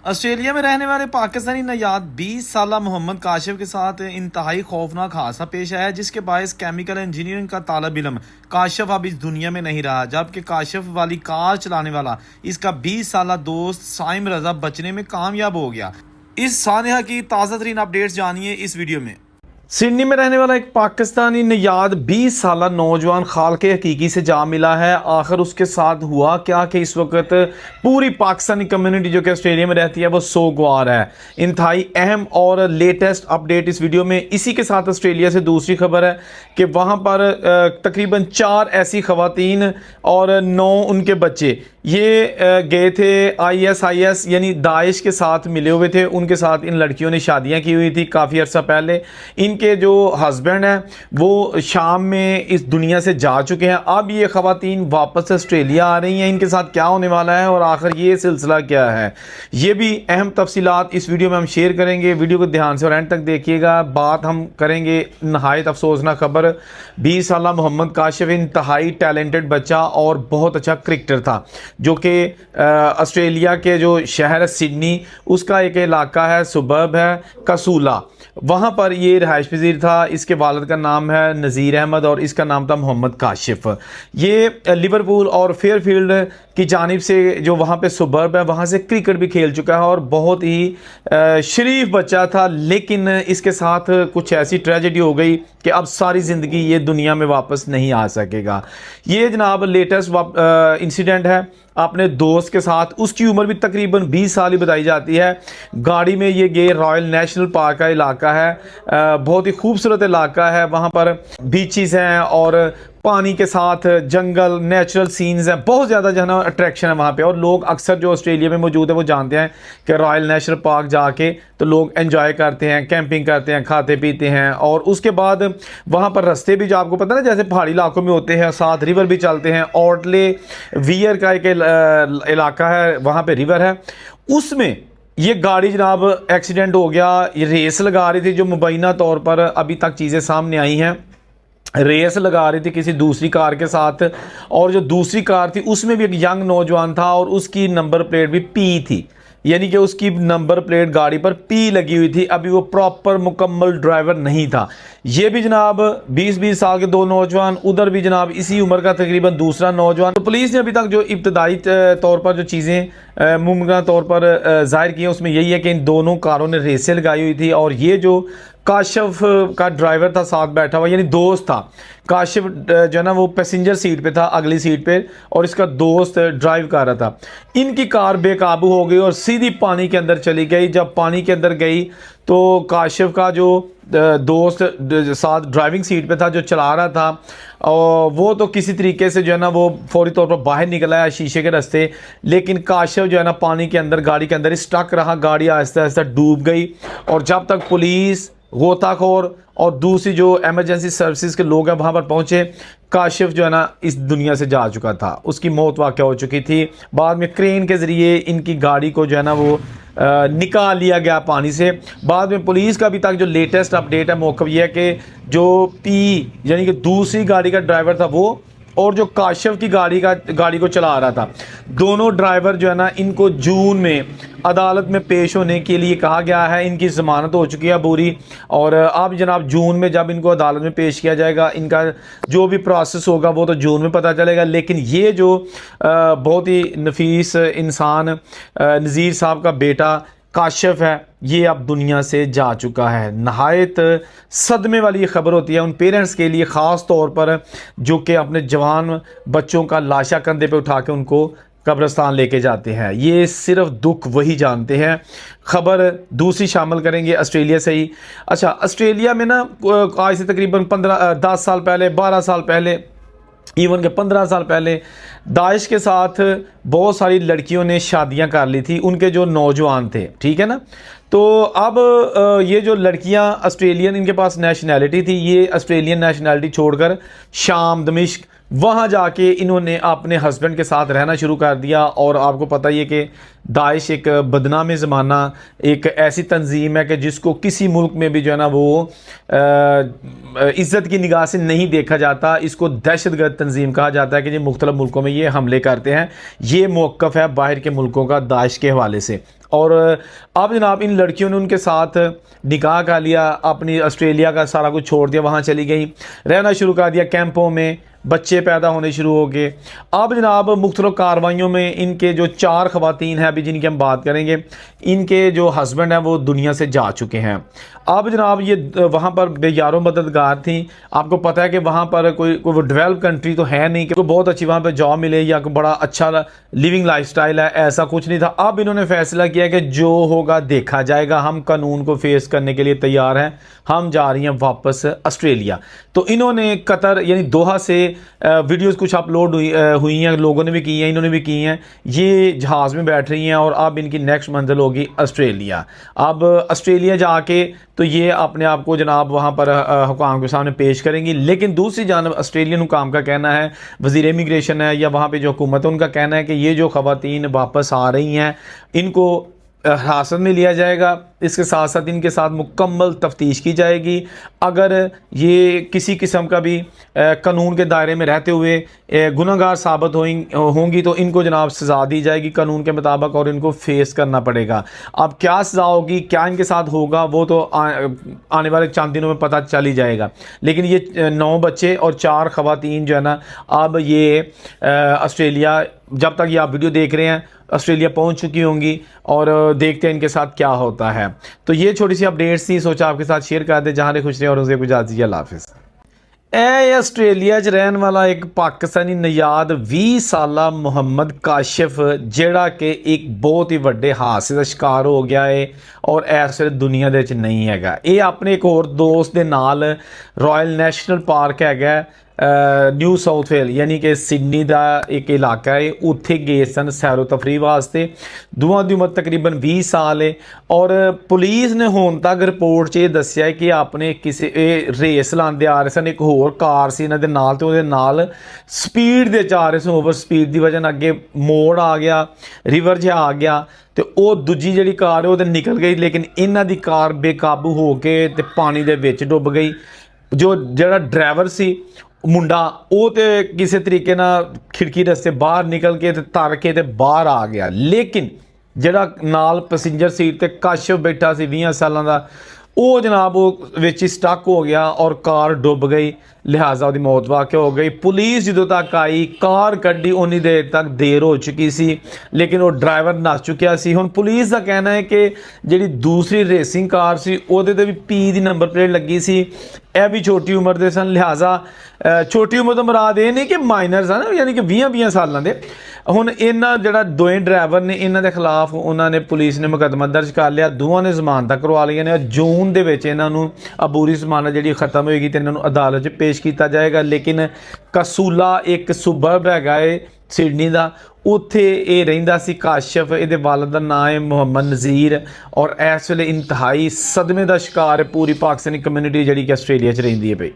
Australia में रहने वाले पाकिस्तानी नयाद 20 साला मोहम्मद काशिफ के साथ इंतहाई खौफनाक हादसा पेश आया, जिसके बायस केमिकल इंजीनियरिंग का तालब इल्म काशिफ अब इस दुनिया में नहीं रहा, जबकि काशिफ वाली कार चलाने वाला इसका 20 साला दोस्त साइम रजा बचने में कामयाब हो गया। इस सानहा की ताज़ा तरीन अपडेट्स जानिए इस वीडियो में। सिडनी में रहने वाला एक पाकिस्तानी नयाद 20 साला नौजवान खाल के हकीकी से जा मिला है। आखिर उसके साथ हुआ क्या कि इस वक्त पूरी पाकिस्तानी कम्युनिटी जो कि ऑस्ट्रेलिया में रहती है वो सोगवार है। इंतहाई अहम और लेटेस्ट अपडेट इस वीडियो में। इसी के साथ ऑस्ट्रेलिया से दूसरी खबर है कि वहाँ पर तकरीबन 4 ऐसी खवातीन और 9 उनके बच्चे ये गए थे ISIS यानी दाइश के साथ मिले हुए थे। उनके साथ इन लड़कियों ने शादियां की हुई थी काफ़ी अर्सा पहले। इनके जो हस्बैंड हैं वो शाम में इस दुनिया से जा चुके हैं। अब ये खवातीन वापस ऑस्ट्रेलिया आ रही हैं। इनके साथ क्या होने वाला है और आखिर ये सिलसिला क्या है, ये भी अहम तफसीलात इस वीडियो में हम शेयर करेंगे। वीडियो को ध्यान से और एंड तक देखिएगा। बात हम करेंगे नहायत अफसोसनाक खबर। 20 साला मोहम्मद काशिफ इंतहाई टैलेंटेड बच्चा और बहुत अच्छा क्रिकेटर था, जो कि ऑस्ट्रेलिया के जो शहर है सिडनी, उसका एक इलाका है, सुबर्ब है कसूला, वहाँ पर ये रहायश पजीर था। इसके वालिद का नाम है नज़ीर अहमद और इसका नाम था मोहम्मद काशिफ। ये लिवरपूल और फेयरफील्ड की जानिब से जो वहाँ पे सुबर्ब है वहाँ से क्रिकेट भी खेल चुका है और बहुत ही शरीफ बच्चा था। लेकिन इसके साथ कुछ ऐसी ट्रेजेडी हो गई कि अब सारी ज़िंदगी ये दुनिया में वापस नहीं आ सकेगा। ये जनाब लेटेस्ट इंसिडेंट है अपने दोस्त के साथ। उसकी उम्र भी तकरीबन 20 साल ही बताई जाती है। गाड़ी में ये गए, रॉयल नेशनल पार्क का इलाका है, बहुत ही खूबसूरत इलाका है। वहाँ पर बीचेस हैं और पानी के साथ जंगल, नेचुरल सीन्स हैं, बहुत ज़्यादा जो है ना अट्रैक्शन है वहाँ पे। और लोग अक्सर जो ऑस्ट्रेलिया में मौजूद है वो जानते हैं कि रॉयल नेशनल पार्क जाके तो लोग एंजॉय करते हैं, कैंपिंग करते हैं, खाते पीते हैं। और उसके बाद वहाँ पर रास्ते भी जो आपको पता है ना जैसे पहाड़ी इलाकों में होते हैं, साथ रिवर भी चलते हैं। ऑर्टले वियर का एक इलाका है, वहाँ पर रिवर है। उसमें ये गाड़ी जनाब एक्सीडेंट हो गया। ये रेस लगा रही थी, जो मुबैना तौर पर अभी तक चीज़ें सामने आई हैं। रेस लगा रही थी किसी दूसरी कार के साथ और जो दूसरी कार थी उसमें भी एक यंग नौजवान था और उसकी नंबर प्लेट भी पी थी, यानी कि उसकी नंबर प्लेट गाड़ी पर पी लगी हुई थी। अभी वो प्रॉपर मुकम्मल ड्राइवर नहीं था। ये भी जनाब 20-20 साल के 2 नौजवान, उधर भी जनाब इसी उम्र का तकरीबन दूसरा नौजवान। तो पुलिस ने अभी तक जो इब्तदाई तौर पर जो चीज़ें मुमकिन तौर पर जाहिर की हैं उसमें यही है कि इन दोनों कारों ने रेसें लगाई हुई थी और ये जो काशिफ का ड्राइवर था साथ बैठा हुआ, यानी दोस्त था। काशिफ जो है ना वो पैसेंजर सीट पे था, अगली सीट पे, और इसका दोस्त ड्राइव कर रहा था। इनकी कार बेकाबू हो गई और सीधी पानी के अंदर चली गई। जब पानी के अंदर गई तो काशिफ का जो दोस्त साथ ड्राइविंग सीट पे था, जो चला रहा था, और वो तो किसी तरीके से जो है ना वो फौरी तौर पर बाहर निकला है शीशे के रास्ते। लेकिन काशिफ जो है ना पानी के अंदर, गाड़ी के अंदर स्टक रहा। गाड़ी आहिस्ता आहिस्ता डूब गई और जब तक पुलिस, गोताखोर और दूसरी जो एमरजेंसी सर्विसेज के लोग हैं वहाँ पर पहुँचे, काशिफ जो है ना इस दुनिया से जा चुका था। उसकी मौत वाक़या हो चुकी थी। बाद में क्रेन के ज़रिए इनकी गाड़ी को जो है ना वो निकाल लिया गया पानी से। बाद में पुलिस का अभी तक जो लेटेस्ट अपडेट है मौक़िफ़ ये है कि जो पी यानी कि दूसरी गाड़ी का ड्राइवर था वो और जो काशिफ की गाड़ी को चला रहा था, दोनों ड्राइवर जो है ना इनको जून में अदालत में पेश होने के लिए कहा गया है। इनकी ज़मानत हो चुकी है पूरी और अब जनाब जून में जब इनको अदालत में पेश किया जाएगा, इनका जो भी प्रोसेस होगा वो तो जून में पता चलेगा। लेकिन ये जो बहुत ही नफीस इंसान नज़ीर साहब का बेटा काशिफ है, ये अब दुनिया से जा चुका है। नहायत सदमे वाली ये खबर होती है उन पेरेंट्स के लिए, ख़ास तौर पर जो कि अपने जवान बच्चों का लाशा कंधे पे उठा के उनको कब्रिस्तान लेके जाते हैं। ये सिर्फ दुख वही जानते हैं। खबर दूसरी शामिल करेंगे ऑस्ट्रेलिया से ही। अच्छा, ऑस्ट्रेलिया में ना आज से तकरीबन 10 साल पहले, 12 साल पहले, इवन के 15 साल पहले दाइश के साथ बहुत सारी लड़कियों ने शादियां कर ली थी, उनके जो नौजवान थे, ठीक है ना। तो अब ये जो लड़कियां ऑस्ट्रेलियन, इनके पास नेशनैलिटी थी, ये ऑस्ट्रेलियन नेशनैलिटी छोड़कर शाम, दमिश्क, वहाँ जाके इन्होंने अपने हस्बैंड के साथ रहना शुरू कर दिया। और आपको पता ही है कि दाइश एक बदनाम ज़माना, एक ऐसी तंजीम है कि जिसको किसी मुल्क में भी जो है ना वो इज़्ज़त की निगाह से नहीं देखा जाता। इसको दहशतगर्द तंजीम कहा जाता है कि जो मुख्तलिफ मुल्कों में ये हमले करते हैं। ये मौक़िफ़ है बाहर के मुल्कों का दाइश के हवाले से। और अब जनाब इन लड़कियों ने उनके साथ निकाह कर लिया, अपनी ऑस्ट्रेलिया का सारा कुछ छोड़ दिया, वहाँ चली गई, रहना शुरू कर दिया कैंपों में, बच्चे पैदा होने शुरू हो गए। अब जनाब मुख्तलिफ कार्रवाइयों में इनके जो 4 ख़वातीन हैं अभी जिनकी हम बात करेंगे, इनके जो हस्बैंड हैं वो दुनिया से जा चुके हैं। अब जनाब ये वहाँ पर बेयारो मददगार थी। आपको पता है कि वहाँ पर कोई डेवलप कंट्री तो है नहीं कि कोई बहुत अच्छी वहाँ पर जॉब मिले या कोई बड़ा अच्छा लिविंग लाइफस्टाइल है, ऐसा कुछ नहीं था। अब इन्होंने फैसला किया कि जो होगा देखा जाएगा, हम कानून को फेस करने के लिए तैयार हैं, हम जा रही हैं वापस ऑस्ट्रेलिया। तो इन्होंने कतर यानी दोहा से वीडियोस कुछ अपलोड हुई हैं, लोगों ने भी की हैं, इन्होंने भी की हैं। ये जहाज़ में बैठ रही हैं और अब इनकी नेक्स्ट मंजिल होगी ऑस्ट्रेलिया। अब ऑस्ट्रेलिया जाके तो ये अपने आप को जनाब वहाँ पर हुकाम के सामने पेश करेंगी। लेकिन दूसरी जानब ऑस्ट्रेलियन हुकाम का कहना है, वज़ीर इमिग्रेशन है या वहाँ पे जो हुकूमत है उनका कहना है कि ये जो ख़वातीन वापस आ रही हैं इनको हिरासत में लिया जाएगा। इसके साथ साथ इनके साथ मुकम्मल तफ्तीश की जाएगी। अगर ये किसी किस्म का भी कानून के दायरे में रहते हुए गुनहगार साबित होंगी तो इनको जनाब सज़ा दी जाएगी कानून के मुताबिक और इनको फेस करना पड़ेगा। अब क्या सज़ा होगी, क्या इनके साथ होगा, वो तो आने वाले चंद दिनों में पता चल ही जाएगा। लेकिन ये 9 बच्चे और 4 ख़वातीन जो है ना, अब ये ऑस्ट्रेलिया, जब तक ये आप वीडियो देख रहे हैं ऑस्ट्रेलिया पहुंच चुकी होंगी और देखते हैं इनके साथ क्या होता है। तो ये छोटी सी अपडेट्स थी, सोचा आपके साथ शेयर कर दे। जहाँ खुश रहे और उसे गुजार दीजिए। अल्लाह हाफिज़। ऑस्ट्रेलिया च रहने वाला एक पाकिस्तानी नयाद 20 साला मुहम्मद काशिफ जेड़ा कि एक बहुत ही बड़े हादसे का शिकार हो गया है और इस वेले दुनिया दे विच नहीं हैगा। ये अपने एक होर दोस्त दे नाल रॉयल नेशनल पार्क हैगा न्यू साउथ वेल यानी कि सिडनी का एक इलाका है, उत्थे गए सन सैरो तफरी वास्ते। दोवां दी उम्र तकरीबन 20 साल है और पुलिस ने हुण तक रिपोर्ट 'च दस्सिया है कि अपने किसी रेस लांदे आ रहे सन, एक होर कार सी इन्हां दे नाल ते ओहदे नाल स्पीड दे जा रहे सन, ओवर स्पीड की वजह नाल अगे मोड़ आ गया, रिवर जिहा आ गया तो वो दूजी जिहड़ी कार है वो निकल गई। लेकिन इन्हां दी कार बेकाबू हो के ते पानी दे विच डुब गई। जो जिहड़ा ड्राइवर सी मुंडा वो तो किसी तरीके ना खिड़की रस्ते बाहर निकल के ते तर के ते बाहर आ गया। लेकिन जिहड़ा नाल पैसेंजर सीट ते काशिफ बैठा सी 20 सालों का, वो जनाब वो विच स्टक हो गया और कार डुब गई, लिहाजा उसकी मौत वाक़ हो गई। पुलिस जो तक आई, कार कड्डी, उन्नी देर तक देर हो चुकी सी, लेकिन वो ड्राइवर नस चुकिया सी। हुण पुलिस का कहना है कि जिहड़ी दूसरी रेसिंग कार सी उहदे ते भी पी दी नंबर प्लेट लगी सी, यह भी छोटी उम्र के सन। लिहाजा छोटी उम्र तो मुराद ये नहीं कि माइनर्स है ना, यानी कि 20-20 सालों के। हुण इन्हां जिहड़ा दोवें ड्राइवर ने इन्हां दे खिलाफ उन्होंने पुलिस ने मुकदमा दर्ज कर लिया, दोवां ने जमानत करवा लिया ने। जून दे विच इन्हां नूं अबूरी जमानत जिहड़ी खत्म होएगी तो इन्हां नूं अदालत 'च पेश किया जाएगा। लेकिन कसूला एक सुबर्ब हैगा है सिडनी का, उत्थे ये रहिंदा सी काशिफ। इहदे वालिद दा नाम है मुहम्मद नज़ीर और इस वेले इंतहाई सदमे का शिकार है पूरी पाकिस्तानी कम्यूनिटी जिहड़ी कि ऑस्ट्रेलिया च रहिंदी है पई।